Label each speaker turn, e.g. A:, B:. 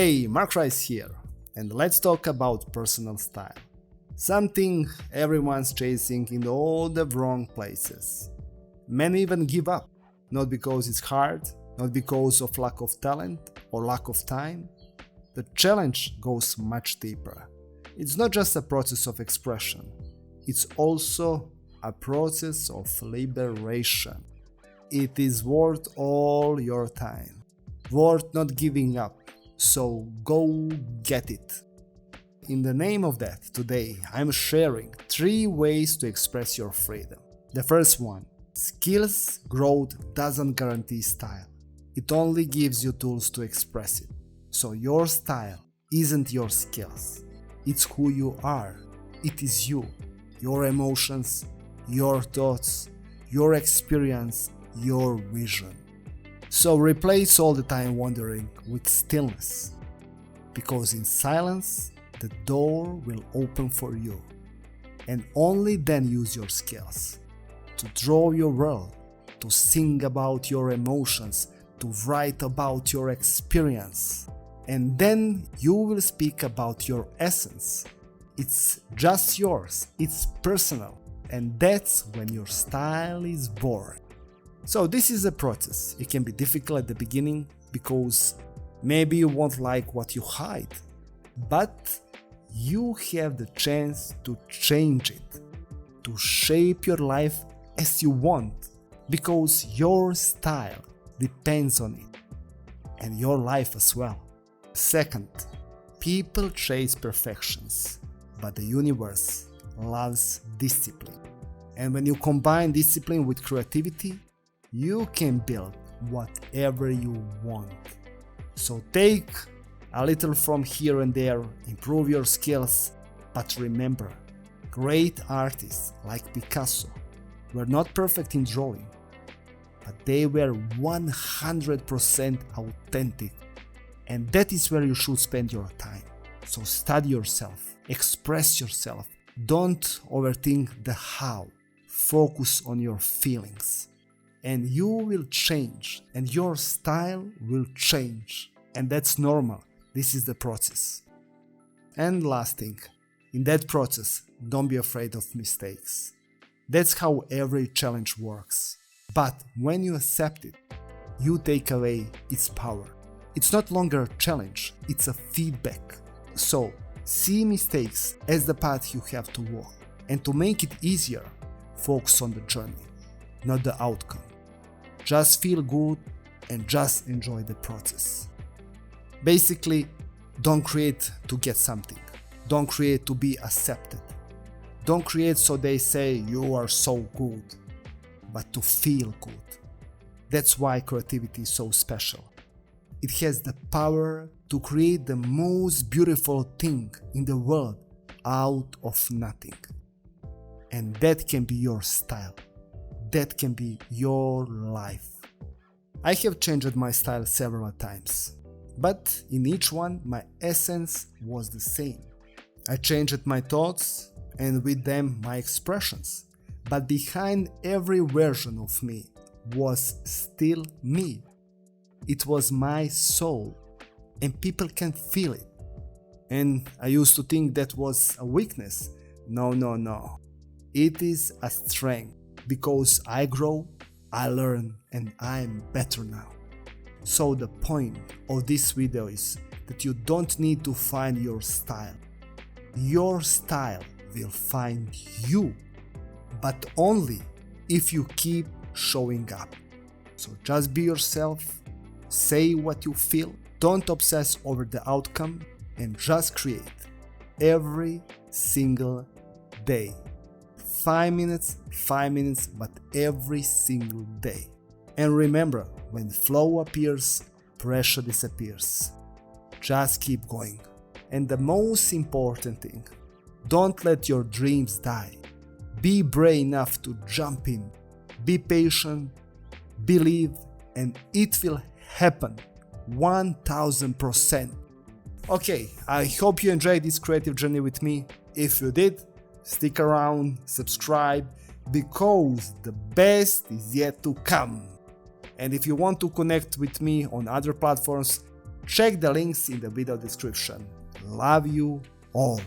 A: Hey, Mark Rice here, and let's talk about personal style. Something everyone's chasing in all the wrong places. Many even give up, not because it's hard, not because of lack of talent or lack of time. The challenge goes much deeper. It's not just a process of expression, it's also a process of liberation. It is worth all your time, worth not giving up. So go get it. In the name of that, today I'm sharing 3 ways to express your freedom. The first one, skills growth doesn't guarantee style. It only gives you tools to express it. So your style isn't your skills. It's who you are. It is you, your emotions, your thoughts, your experience, your vision. So replace all the time wandering with stillness, because in silence the door will open for you, and only then use your skills to draw your world, to sing about your emotions, to write about your experience, and then you will speak about your essence. It's just yours, it's personal, and that's when your style is born. So this is a process. It can be difficult at the beginning because maybe you won't like what you hide, but you have the chance to change it, to shape your life as you want, because your style depends on it, and your life as well. Second, people chase perfections, but the universe loves discipline. And when you combine discipline with creativity, you can build whatever you want. So take a little from here and there, improve your skills, but remember, great artists like Picasso were not perfect in drawing, but they were 100% authentic, and that is where you should spend your time. So study yourself, express yourself, don't overthink the how, focus on your feelings. And you will change, and your style will change, and that's normal. This is the process. And last thing, in that process, don't be afraid of mistakes. That's how every challenge works. But when you accept it, you take away its power. It's not longer a challenge, it's a feedback. So see mistakes as the path you have to walk, and to make it easier, focus on the journey, not the outcome. Just feel good and just enjoy the process. Basically, don't create to get something. Don't create to be accepted. Don't create so they say you are so good, but to feel good. That's why creativity is so special. It has the power to create the most beautiful thing in the world out of nothing. And that can be your style. That can be your life. I have changed my style several times, but in each one my essence was the same. I changed my thoughts and with them my expressions, but behind every version of me was still me. It was my soul, and people can feel it. And I used to think that was a weakness. No. It is a strength. Because I grow, I learn, and I'm better now. So the point of this video is that you don't need to find your style. Your style will find you, but only if you keep showing up. So just be yourself, say what you feel, don't obsess over the outcome, and just create every single day. 5 minutes, but every single day. And remember, when flow appears, pressure disappears. Just keep going. And the most important thing, don't let your dreams die. Be brave enough to jump in. Be patient, believe, and it will happen 1000%. Okay, I hope you enjoyed this creative journey with me. If you did, stick around, subscribe, because the best is yet to come. And if you want to connect with me on other platforms, Check the links in the video description. Love you all.